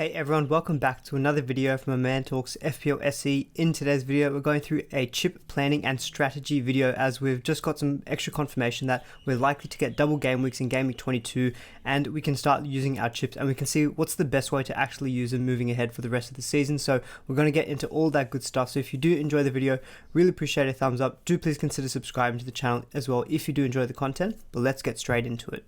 Hey everyone, welcome back to another video from A Man Talks FPL SE. In today's video, we're going through a chip planning and strategy video as we've just got some extra confirmation that we're likely to get double game weeks in Game Week 22 and we can start using our chips and we can see what's the best way to actually use them moving ahead for the rest of the season. So we're going to get into all that good stuff. So if you do enjoy the video, really appreciate a thumbs up. Do please consider subscribing to the channel as well if you do enjoy the content, but let's get straight into it.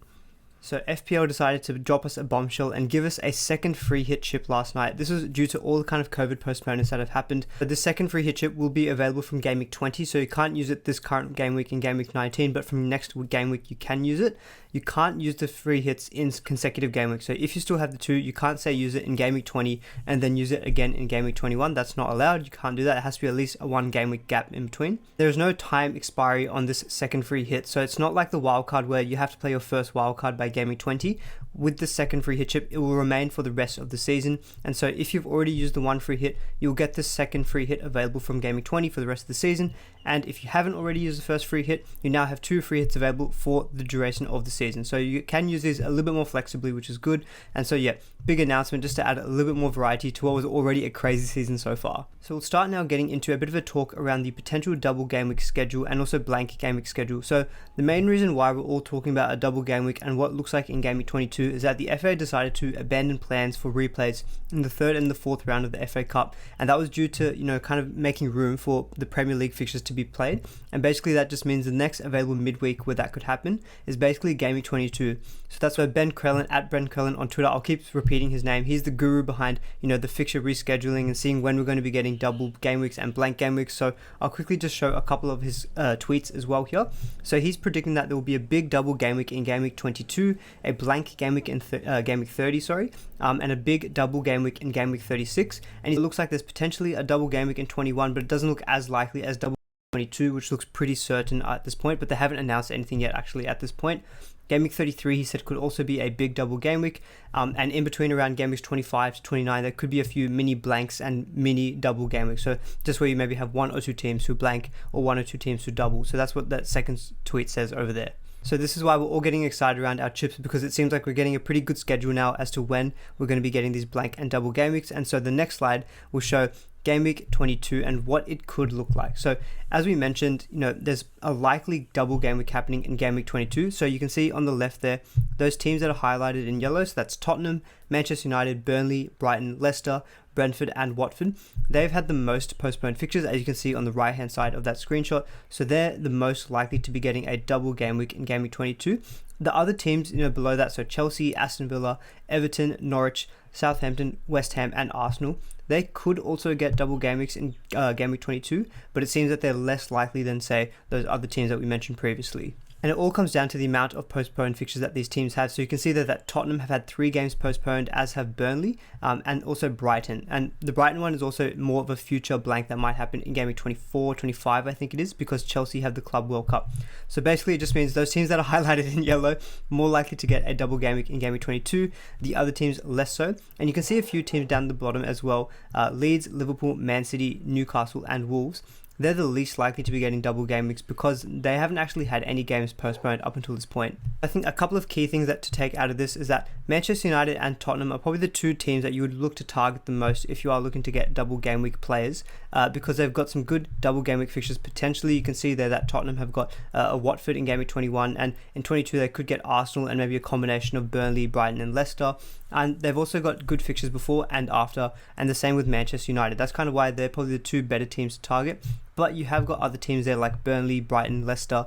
So FPL decided to drop us a bombshell and give us a second free hit chip last night. This was due to all the kind of COVID postponements that have happened. But the second free hit chip will be available from Game Week 20, so you can't use it this current game week in Game Week 19, but from next game week you can use it. You can't use the free hits in consecutive game weeks. So if you still have the two, you can't say use it in Game Week 20 and then use it again in Game Week 21. That's not allowed. You can't do that. It has to be at least a 1 game week gap in between. There's no time expiry on this second free hit. So it's not like the wildcard where you have to play your first wildcard by Game Week 20. With the second free hit chip, it will remain for the rest of the season. And so if you've already used the one free hit, you'll get the second free hit available from Game Week 20 for the rest of the season. And if you haven't already used the first free hit, you now have 2 free hits available for the duration of the season. So you can use these a little bit more flexibly, which is good. And so yeah, big announcement just to add a little bit more variety to what was already a crazy season so far. So we'll start now getting into a bit of a talk around the potential double game week schedule and also blank game week schedule. So the main reason why we're all talking about a double game week and what looks like in Game Week 22 is that the FA decided to abandon plans for replays in the 3rd and the 4th round of the FA Cup. And that was due to, kind of making room for the Premier League fixtures to be played. And basically that just means the next available midweek where that could happen is basically Game Week 22. So that's why Ben Krellin, at Ben Krellin on Twitter, I'll keep repeating his name. He's the guru behind, the fixture rescheduling and seeing when we're going to be getting double game weeks and blank game weeks. So I'll quickly just show a couple of his tweets as well here. So he's predicting that there will be a big double game week in Game Week 22, a blank game week in Game Week 30, and a big double game week in Game Week 36. And it looks like there's potentially a double game week in 21, but it doesn't look as likely as double 22, which looks pretty certain at this point, but they haven't announced anything yet actually at this point. Game Week 33, he said, could also be a big double game week, and in between around Game Weeks 25 to 29, there could be a few mini blanks and mini double game weeks. So just where you maybe have 1 or 2 teams who blank or 1 or 2 teams who double. So that's what that second tweet says over there. So this is why we're all getting excited around our chips, because it seems like we're getting a pretty good schedule now as to when we're going to be getting these blank and double game weeks. And so the next slide will show Game Week 22 and what it could look like. So as we mentioned, there's a likely double game week happening in Game Week 22. So you can see on the left there, those teams that are highlighted in yellow. So that's Tottenham, Manchester United, Burnley, Brighton, Leicester, Brentford and Watford. They've had the most postponed fixtures, as you can see on the right hand side of that screenshot. So they're the most likely to be getting a double game week in Game Week 22. The other teams, below that, so Chelsea, Aston Villa, Everton, Norwich, Southampton, West Ham and Arsenal, they could also get double game weeks in Game Week 22, but it seems that they're less likely than, say, those other teams that we mentioned previously. And it all comes down to the amount of postponed fixtures that these teams had. So you can see that Tottenham have had 3 games postponed, as have Burnley, and also Brighton. And the Brighton one is also more of a future blank that might happen in Game Week 24, 25, I think it is, because Chelsea have the Club World Cup. So basically it just means those teams that are highlighted in yellow, more likely to get a double game week in Game Week 22, the other teams less so. And you can see a few teams down the bottom as well, Leeds, Liverpool, Man City, Newcastle and Wolves. They're the least likely to be getting double game weeks because they haven't actually had any games postponed up until this point. I think a couple of key things that to take out of this is that Manchester United and Tottenham are probably the 2 teams that you would look to target the most if you are looking to get double game week players, because they've got some good double game week fixtures. Potentially you can see there that Tottenham have got a Watford in Game Week 21, and in 22 they could get Arsenal and maybe a combination of Burnley, Brighton and Leicester. And they've also got good fixtures before and after, and the same with Manchester United. That's kind of why they're probably the 2 better teams to target. But you have got other teams there like Burnley, Brighton, Leicester,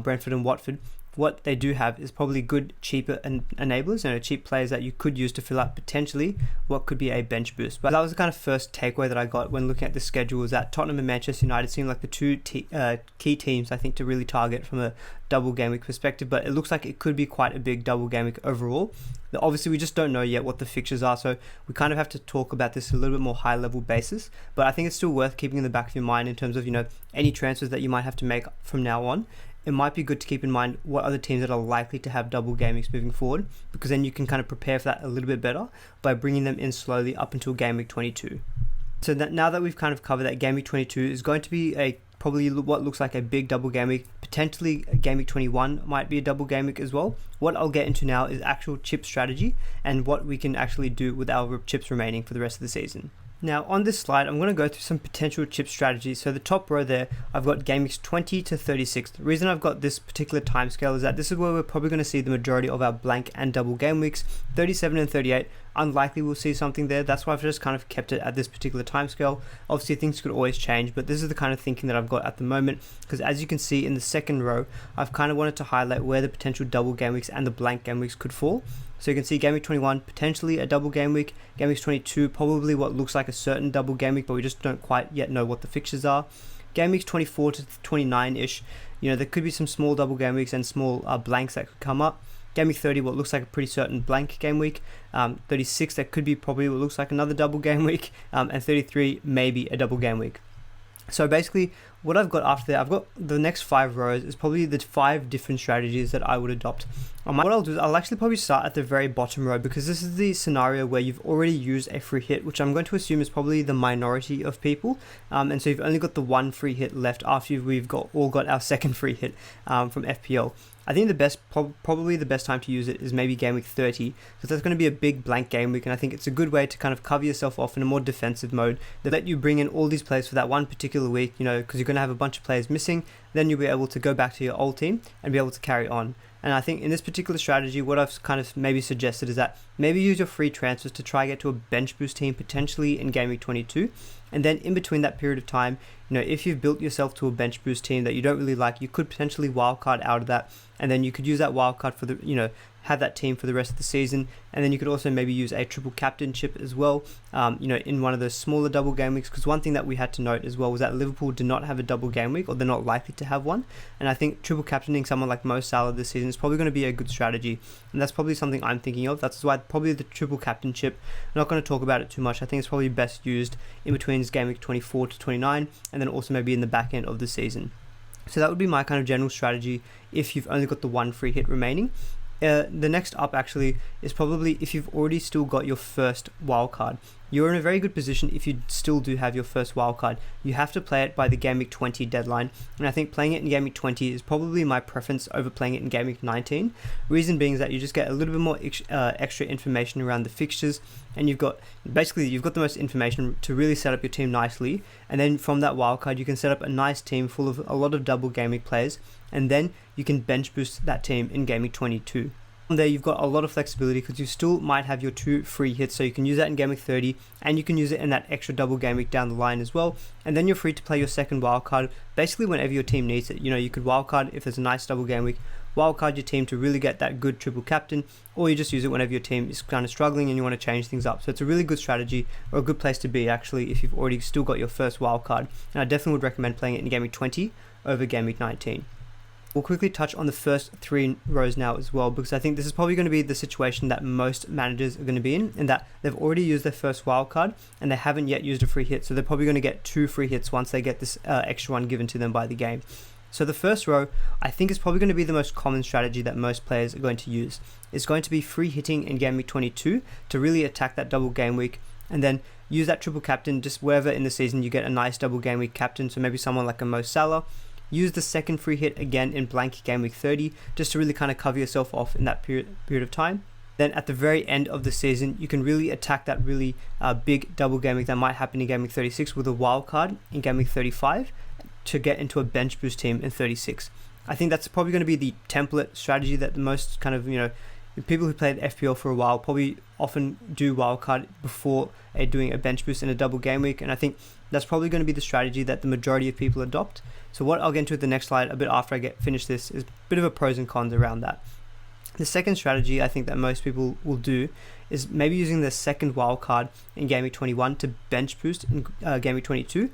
Brentford and Watford. What they do have is probably good, cheaper enablers, cheap players that you could use to fill out potentially what could be a bench boost. But that was the kind of first takeaway that I got when looking at the schedule, is that Tottenham and Manchester United seem like the 2 key teams, I think, to really target from a double game week perspective. But it looks like it could be quite a big double game week overall. Obviously, we just don't know yet what the fixtures are, so we kind of have to talk about this a little bit more high-level basis. But I think it's still worth keeping in the back of your mind in terms of, any transfers that you might have to make from now on. It might be good to keep in mind what other teams that are likely to have double game weeks moving forward, because then you can kind of prepare for that a little bit better by bringing them in slowly up until Game Week 22. So that now that we've kind of covered that, Game Week 22 is going to be a probably what looks like a big double game week. Potentially game week 21 might be a double game week as well. What I'll get into now is actual chip strategy and what we can actually do with our chips remaining for the rest of the season. Now on this slide, I'm going to go through some potential chip strategies. So the top row there, I've got game weeks 20 to 36. The reason I've got this particular timescale is that this is where we're probably going to see the majority of our blank and double game weeks. 37 and 38, unlikely we'll see something there. That's why I've just kind of kept it at this particular timescale. Obviously things could always change, but this is the kind of thinking that I've got at the moment, because as you can see in the second row, I've kind of wanted to highlight where the potential double game weeks and the blank game weeks could fall. So you can see game week 21 potentially a double game week, game week 22 probably what looks like a certain double game week, but we just don't quite yet know what the fixtures are. Game weeks 24 to 29-ish, you know, there could be some small double game weeks and small blanks that could come up. Game week 30, what looks like a pretty certain blank game week. 36, that could be probably what looks like another double game week. And 33, maybe a double game week. So basically, what I've got after that, I've got the next 5 rows is probably the 5 different strategies that I would adopt. What I'll do is I'll actually probably start at the very bottom row, because this is the scenario where you've already used a free hit, which I'm going to assume is probably the minority of people. And so you've only got the one free hit left after we've all got our second free hit from FPL. I think probably the best time to use it is maybe game week 30, because that's going to be a big blank game week, and I think it's a good way to kind of cover yourself off in a more defensive mode. They let you bring in all these players for that one particular week, you know, because you're going to have a bunch of players missing. Then you'll be able to go back to your old team and be able to carry on. And I think in this particular strategy, what I've kind of maybe suggested is that maybe use your free transfers to try get to a bench boost team potentially in game week 22. And then in between that period of time, you know, if you've built yourself to a bench boost team that you don't really like, you could potentially wildcard out of that. And then you could use that wildcard for the, you know, have that team for the rest of the season. And then you could also maybe use a triple captainship as well, you know, in one of those smaller double game weeks. Because one thing that we had to note as well was that Liverpool did not have a double game week, or they're not likely to have one. And I think triple captaining someone like Mo Salah this season is probably going to be a good strategy. And that's probably something I'm thinking of. That's why probably the triple captainship, I'm not going to talk about it too much. I think it's probably best used in between game week 24 to 29, and then also maybe in the back end of the season. So that would be my kind of general strategy if you've only got the one free hit remaining. The next up actually is probably if you've already still got your first wildcard. You're in a very good position if you still do have your first wildcard. You have to play it by the game week 20 deadline, and I think playing it in game week 20 is probably my preference over playing it in game week 19. Reason being is that you just get a little bit more extra information around the fixtures, and you've got the most information to really set up your team nicely. And then from that wildcard, you can set up a nice team full of a lot of double game week players, and then you can bench boost that team in game week 22. From there, you've got a lot of flexibility because you still might have your 2 free hits, so you can use that in game week 30, and you can use it in that extra double game week down the line as well. And then you're free to play your second wildcard basically whenever your team needs it. You know, you could wildcard if there's a nice double game week, wildcard your team to really get that good triple captain, or you just use it whenever your team is kind of struggling and you want to change things up. So it's a really good strategy, or a good place to be actually if you've already still got your first wildcard. And I definitely would recommend playing it in game week 20 over game week 19. We'll quickly touch on the first 3 rows now as well, because I think this is probably going to be the situation that most managers are going to be in that they've already used their first wildcard and they haven't yet used a free hit, so they're probably going to get 2 free hits once they get this extra one given to them by the game. So the first row, I think, is probably going to be the most common strategy that most players are going to use. It's going to be free hitting in game week 22 to really attack that double game week, and then use that triple captain just wherever in the season you get a nice double game week captain, so maybe someone like a Mo Salah. Use the second free hit again in blank game week 30 just to really kind of cover yourself off in that period of time. Then at the very end of the season, you can really attack that really big double game week that might happen in game week 36 with a wild card in game week 35 to get into a bench boost team in 36. I think that's probably going to be the template strategy that the most kind of, you know, people who played FPL for a while probably often do wildcard before doing a bench boost in a double game week, and I think that's probably going to be the strategy that the majority of people adopt. So what I'll get into at the next slide a bit after I finish this is a bit of a pros and cons around that. The second strategy I think that most people will do is maybe using the second wildcard in game week 21 to bench boost in game week 22.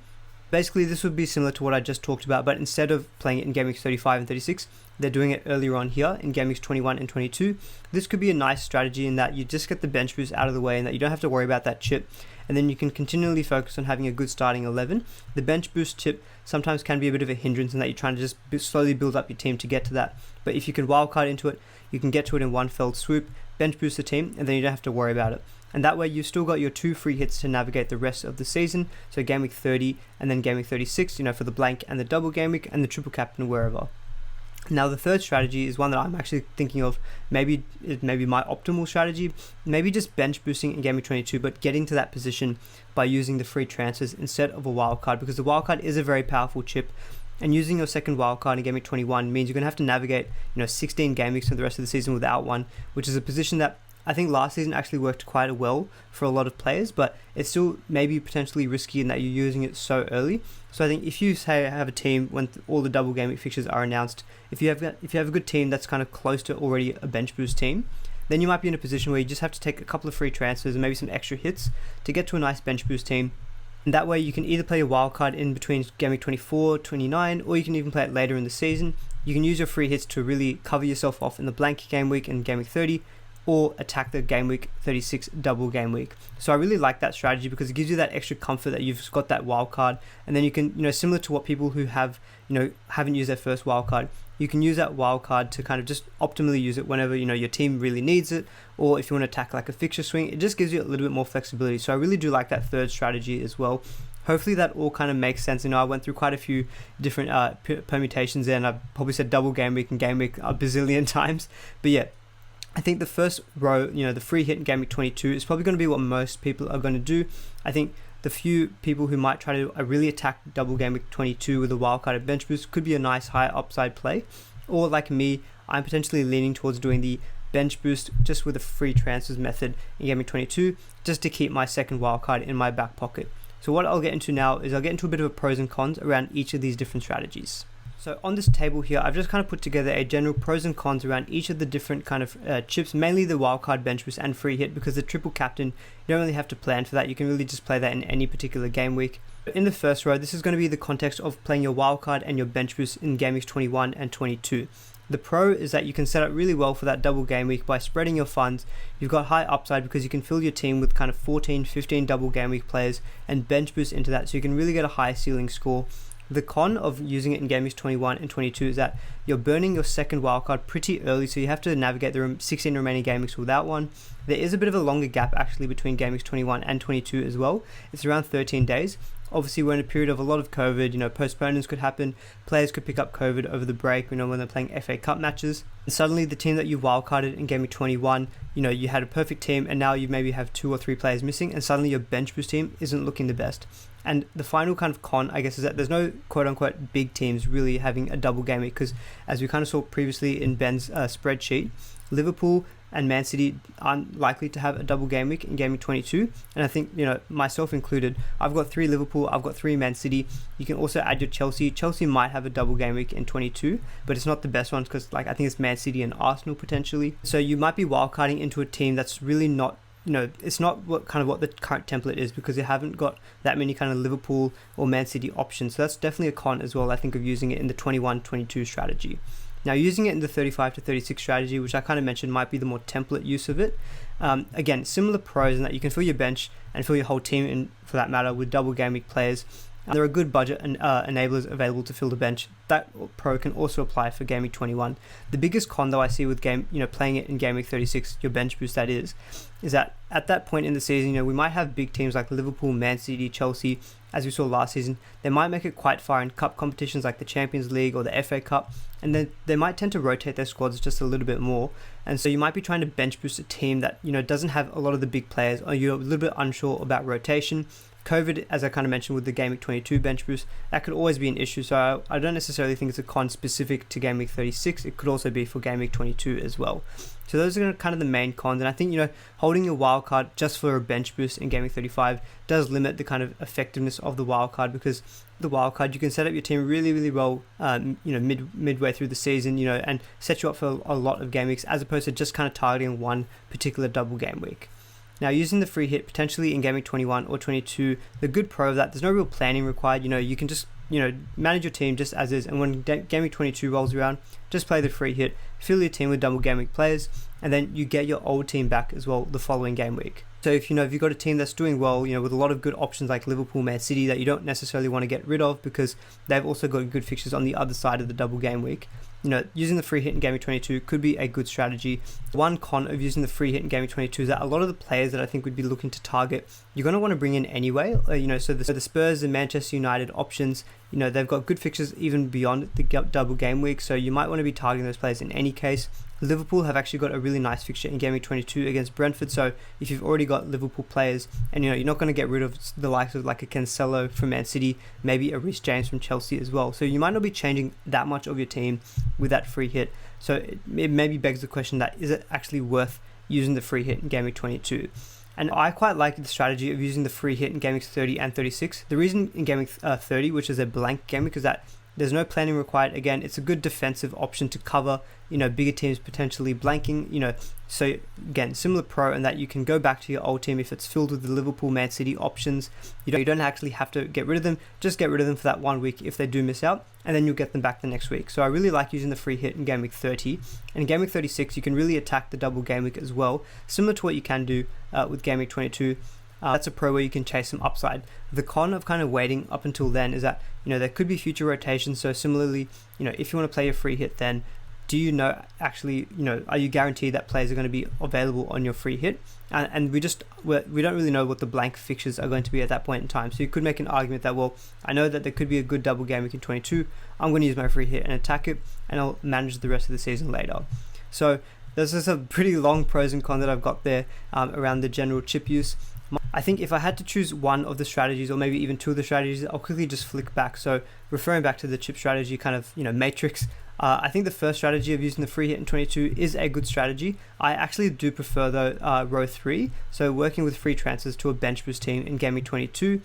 Basically, this would be similar to what I just talked about, but instead of playing it in game weeks 35 and 36, they're doing it earlier on here in game weeks 21 and 22. This could be a nice strategy in that you just get the bench boost out of the way and that you don't have to worry about that chip, and then you can continually focus on having a good starting 11. The bench boost chip sometimes can be a bit of a hindrance in that you're trying to just slowly build up your team to get to that, but if you can wildcard into it, you can get to it in one fell swoop, bench boost the team, and then you don't have to worry about it. And that way you've still got your 2 free hits to navigate the rest of the season. So game week 30 and then game week 36, for the blank and the double game week and the triple captain wherever. Now the third strategy is one that I'm actually thinking of, maybe my optimal strategy, maybe just bench boosting in game week 22, but getting to that position by using the free transfers instead of a wildcard, because the wildcard is a very powerful chip. And using your second wildcard in game week 21 means you're going to have to navigate 16 game weeks for the rest of the season without one, which is a position that I think last season actually worked quite well for a lot of players, but it's still maybe potentially risky in that you're using it so early. So I think if you say have a team when all the double game week fixtures are announced, if you have a good team that's kind of close to already a bench boost team, then you might be in a position where you just have to take a couple of free transfers and maybe some extra hits to get to a nice bench boost team. And that way you can either play a wildcard in between game week 24, 29, or you can even play it later in the season. You can use your free hits to really cover yourself off in the blank game week and game week 30, or attack the game week 36 double game week. So I really like that strategy because it gives you that extra comfort that you've got that wild card, and then you can, similar to what people who have, haven't used their first wild card, you can use that wild card to kind of just optimally use it whenever, your team really needs it, or if you want to attack like a fixture swing, it just gives you a little bit more flexibility. So I really do like that third strategy as well. Hopefully that all kind of makes sense. I went through quite a few different permutations there, and I've probably said double game week and game week a bazillion times, but yeah, I think the first row, the free hit in game week 22 is probably going to be what most people are going to do. I think the few people who might try to really attack double game week 22 with a wildcard at bench boost could be a nice high upside play. Or like me, I'm potentially leaning towards doing the bench boost just with a free transfers method in game week 22, just to keep my second wildcard in my back pocket. So what I'll get into now is I'll get into a bit of a pros and cons around each of these different strategies. So on this table here, I've just kind of put together a general pros and cons around each of the different kind of chips, mainly the wildcard, bench boost, and free hit, because the triple captain, you don't really have to plan for that. You can really just play that in any particular game week. In the first row, this is going to be the context of playing your wildcard and your bench boost in game weeks 21 and 22. The pro is that you can set up really well for that double game week by spreading your funds. You've got high upside because you can fill your team with kind of 14, 15 double game week players and bench boost into that, so you can really get a high ceiling score. The con of using it in game weeks 21 and 22 is that you're burning your second wildcard pretty early, so you have to navigate the 16 remaining game weeks without one. There is a bit of a longer gap actually between game weeks 21 and 22 as well. It's around 13 days. Obviously, we're in a period of a lot of COVID, postponements could happen, players could pick up COVID over the break, when they're playing FA Cup matches. And suddenly the team that you wildcarded in game week 21, you had a perfect team, and now you maybe have 2 or 3 players missing, and suddenly your bench boost team isn't looking the best. And the final kind of con, I guess, is that there's no quote-unquote big teams really having a double game week, because as we kind of saw previously in Ben's spreadsheet, Liverpool and Man City aren't likely to have a double game week in game week 22. And I think, myself included, I've got 3 Liverpool, I've got 3 Man City. You can also add your Chelsea. Chelsea might have a double game week in 22, but it's not the best one because, I think it's Man City and Arsenal potentially. So you might be wildcarding into a team that's really not, it's not what the current template is, because you haven't got that many kind of Liverpool or Man City options. So that's definitely a con as well, I think, of using it in the 21-22 strategy. Now, using it in the 35 to 36 strategy, which I kind of mentioned might be the more template use of it. Again, similar pros in that you can fill your bench and fill your whole team in, for that matter, with double game week players. There are good budget and enablers available to fill the bench. That pro can also apply for game week 21. The biggest con though I see with playing it in game week 36, your bench boost that is that at that point in the season, we might have big teams like Liverpool, Man City, Chelsea, as we saw last season. They might make it quite far in cup competitions like the Champions League or the FA Cup, and then they might tend to rotate their squads just a little bit more. And so you might be trying to bench boost a team that doesn't have a lot of the big players, or you're a little bit unsure about rotation. COVID, as I kind of mentioned with the Game Week 22 bench boost, that could always be an issue. So I don't necessarily think it's a con specific to Game Week 36. It could also be for Game Week 22 as well. So those are kind of the main cons. And I think, holding your wild card just for a bench boost in Game Week 35 does limit the kind of effectiveness of the wild card, because the wild card, you can set up your team really, really well, midway through the season, and set you up for a lot of game weeks, as opposed to just kind of targeting one particular double game week. Now, using the free hit potentially in Game Week 21 or 22, the good pro of that, there's no real planning required. You can just, manage your team just as is. And when Game Week 22 rolls around, just play the free hit, fill your team with double game week players, and then you get your old team back as well the following game week. So if you've got a team that's doing well, with a lot of good options like Liverpool, Man City, that you don't necessarily want to get rid of because they've also got good fixtures on the other side of the double game week, using the free hit in Game Week 22 could be a good strategy. One con of using the free hit in Game Week 22 is that a lot of the players that I think would be looking to target, you're going to want to bring in anyway. So the Spurs and Manchester United options, they've got good fixtures even beyond the double game week, so you might want to be targeting those players in any case. Liverpool have actually got a really nice fixture in Game Week 22 against Brentford, so if you've already got Liverpool players and you're not going to get rid of the likes of like a Cancelo from Man City, maybe a Reece James from Chelsea as well, so you might not be changing that much of your team with that free hit. So it maybe begs the question that is it actually worth using the free hit in Game Week 22? And I quite like the strategy of using the free hit in Game Week 30 and 36. The reason in Game Week 30, which is a blank game week, is that there's no planning required. Again, it's a good defensive option to cover, bigger teams potentially blanking, so again, similar pro in that you can go back to your old team if it's filled with the Liverpool, Man City options. You don't actually have to get rid of them, just get rid of them for that 1 week if they do miss out, and then you'll get them back the next week. So I really like using the free hit in Game Week 30. And in Game Week 36, you can really attack the double game week as well, similar to what you can do with Game Week 22. That's a pro where you can chase some upside. The con of kind of waiting up until then is that, there could be future rotations. So similarly, if you want to play a free hit, then do you know actually, are you guaranteed that players are going to be available on your free hit? And we don't really know what the blank fixtures are going to be at that point in time. So you could make an argument that, well, I know that there could be a good double game week in 22. I'm going to use my free hit and attack it, and I'll manage the rest of the season later. So there's just a pretty long pros and cons that I've got there around the general chip use. I think if I had to choose one of the strategies, or maybe even two of the strategies, I'll quickly just flick back. So referring back to the chip strategy kind of, matrix, I think the first strategy of using the free hit in 22 is a good strategy. I actually do prefer though row 3, so working with free transfers to a bench boost team in Game Week 22,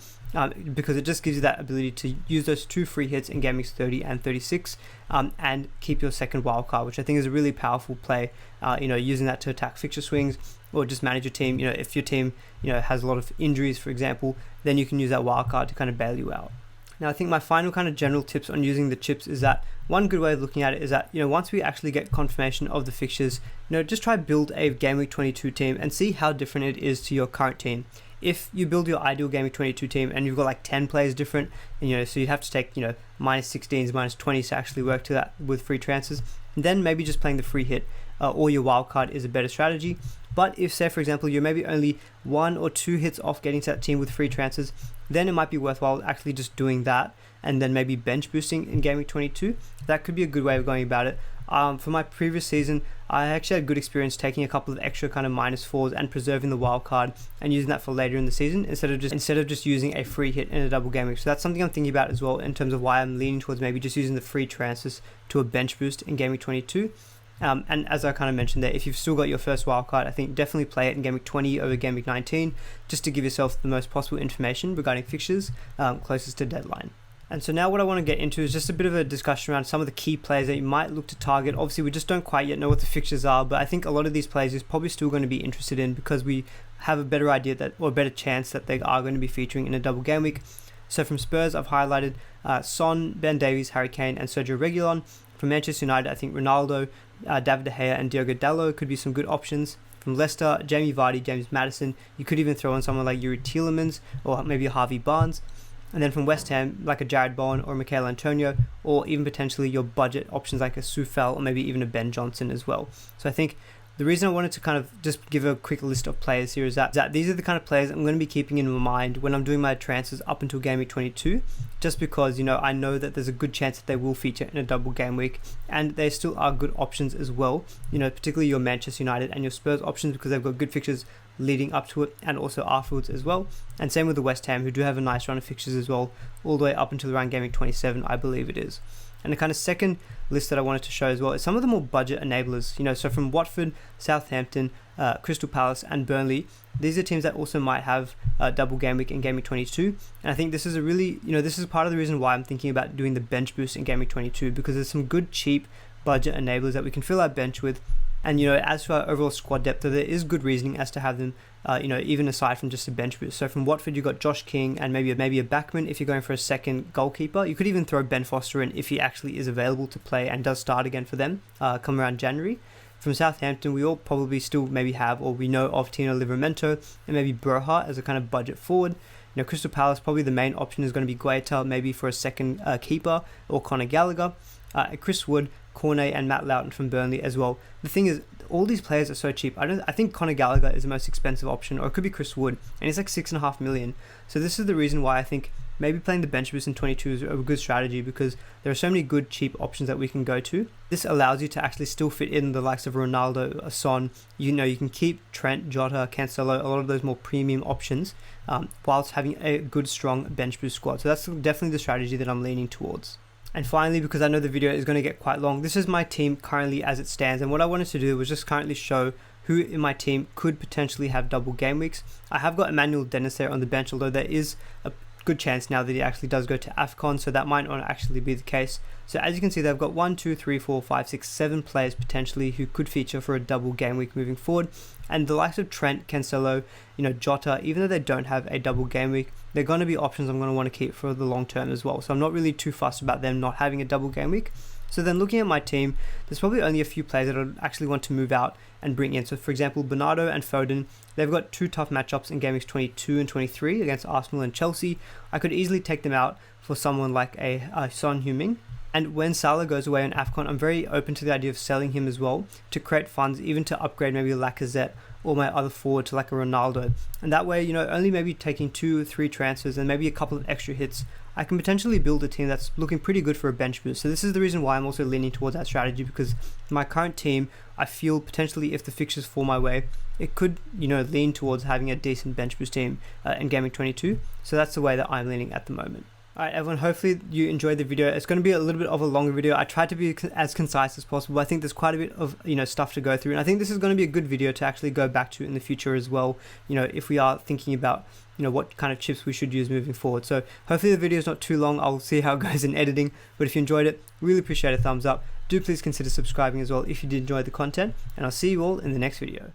because it just gives you that ability to use those 2 free hits in Game Weeks 30 and 36 and keep your second wildcard, which I think is a really powerful play, using that to attack fixture swings or just manage your team. If your team has a lot of injuries, for example, then you can use that wildcard to kind of bail you out. Now, I think my final kind of general tips on using the chips is that one good way of looking at it is that, once we actually get confirmation of the fixtures, just try build a Game Week 22 team and see how different it is to your current team. If you build your ideal Game Week 22 team and you've got like 10 players different, and, so you have to take, minus 16s, minus 20s to actually work to that with free transfers, then maybe just playing the free hit or your wildcard is a better strategy. But if, say, for example, you're maybe only 1 or 2 hits off getting to that team with free transfers, then it might be worthwhile actually just doing that and then maybe bench boosting in Game Week 22. That could be a good way of going about it. For my previous season, I actually had good experience taking a couple of extra kind of -4s and preserving the wild card and using that for later in the season instead of just using a free hit in a double game week. So that's something I'm thinking about as well in terms of why I'm leaning towards maybe just using the free transfers to a bench boost in Game Week 22. And as I kind of mentioned there, if you've still got your first wildcard, I think definitely play it in Game Week 20 over Game Week 19, just to give yourself the most possible information regarding fixtures closest to deadline. And so now what I want to get into is just a bit of a discussion around some of the key players that you might look to target. Obviously, we just don't quite yet know what the fixtures are, but I think a lot of these players is probably still going to be interested in because we have a better idea or a better chance that they are going to be featuring in a double game week. So from Spurs, I've highlighted Son, Ben Davies, Harry Kane, and Sergio Reguilon. From Manchester United, I think Ronaldo, David De Gea, and Diogo Dalot could be some good options. From Leicester, Jamie Vardy, James Maddison. You could even throw in someone like Yuri Tielemans or maybe a Harvey Barnes. And then from West Ham, like a Jared Bowen or Mikel Antonio, or even potentially your budget options like a Soufal or maybe even a Ben Johnson as well. So I think the reason I wanted to kind of just give a quick list of players here is that these are the kind of players I'm going to be keeping in my mind when I'm doing my transfers up until Game Week 22, just because, I know that there's a good chance that they will feature in a double game week, and they still are good options as well, particularly your Manchester United and your Spurs options, because they've got good fixtures leading up to it and also afterwards as well. And same with the West Ham, who do have a nice run of fixtures as well, all the way up until around Game Week 27, I believe it is. And the kind of second list that I wanted to show as well is some of the more budget enablers. So from Watford, Southampton, Crystal Palace, and Burnley, these are teams that also might have a double game week in Game Week 22. And I think this is a really, this is part of the reason why I'm thinking about doing the bench boost in Game Week 22, because there's some good cheap budget enablers that we can fill our bench with. And, as for our overall squad depth, there is good reasoning as to have them, even aside from just a bench boost. So from Watford, you've got Josh King and maybe a backman if you're going for a second goalkeeper. You could even throw Ben Foster in if he actually is available to play and does start again for them come around January. From Southampton, we all probably still maybe have, or we know of, Tino Livramento and maybe Broha as a kind of budget forward. Crystal Palace, probably the main option is going to be Guaita, maybe for a second keeper, or Conor Gallagher. Chris Wood, Cornet, and Matt Loughton from Burnley as well. The thing is, all these players are so cheap. I think Conor Gallagher is the most expensive option, or it could be Chris Wood, and he's like 6.5 million. So this is the reason why I think maybe playing the bench boost in 22 is a good strategy, because there are so many good cheap options that we can go to. This allows you to actually still fit in the likes of Ronaldo, Son. You can keep Trent, Jota, Cancelo, a lot of those more premium options, whilst having a good strong bench boost squad. So that's definitely the strategy that I'm leaning towards. And finally, because I know the video is going to get quite long, this is my team currently as it stands, and what I wanted to do was just currently show who in my team could potentially have double game weeks. I have got Emmanuel Dennis there on the bench, although there is a good chance now that he actually does go to AFCON, so that might not actually be the case. So as you can see, they've got 1, 2, 3, 4, 5, 6, 7 players potentially who could feature for a double game week moving forward. And the likes of Trent, Cancelo, Jota, even though they don't have a double game week, they're going to be options I'm going to want to keep for the long term as well. So I'm not really too fussed about them not having a double game week. So then looking at my team, there's probably only a few players that I actually want to move out and bring in. So for example, Bernardo and Foden, they've got 2 tough matchups in game weeks 22 and 23 against Arsenal and Chelsea. I could easily take them out for someone like a Son Heung-min. And when Salah goes away on AFCON, I'm very open to the idea of selling him as well to create funds, even to upgrade maybe Lacazette or my other forward to like a Ronaldo. And that way, only maybe taking 2 or 3 transfers and maybe a couple of extra hits, I can potentially build a team that's looking pretty good for a bench boost. So this is the reason why I'm also leaning towards that strategy, because my current team, I feel potentially if the fixtures fall my way, it could, lean towards having a decent bench boost team in Game Week 22. So that's the way that I'm leaning at the moment. Alright everyone, hopefully you enjoyed the video. It's going to be a little bit of a longer video. I tried to be as concise as possible. I think there's quite a bit of stuff to go through, and I think this is going to be a good video to actually go back to in the future as well, if we are thinking about what kind of chips we should use moving forward. So hopefully the video is not too long. I'll see how it goes in editing, but if you enjoyed it, really appreciate a thumbs up. Do please consider subscribing as well if you did enjoy the content, and I'll see you all in the next video.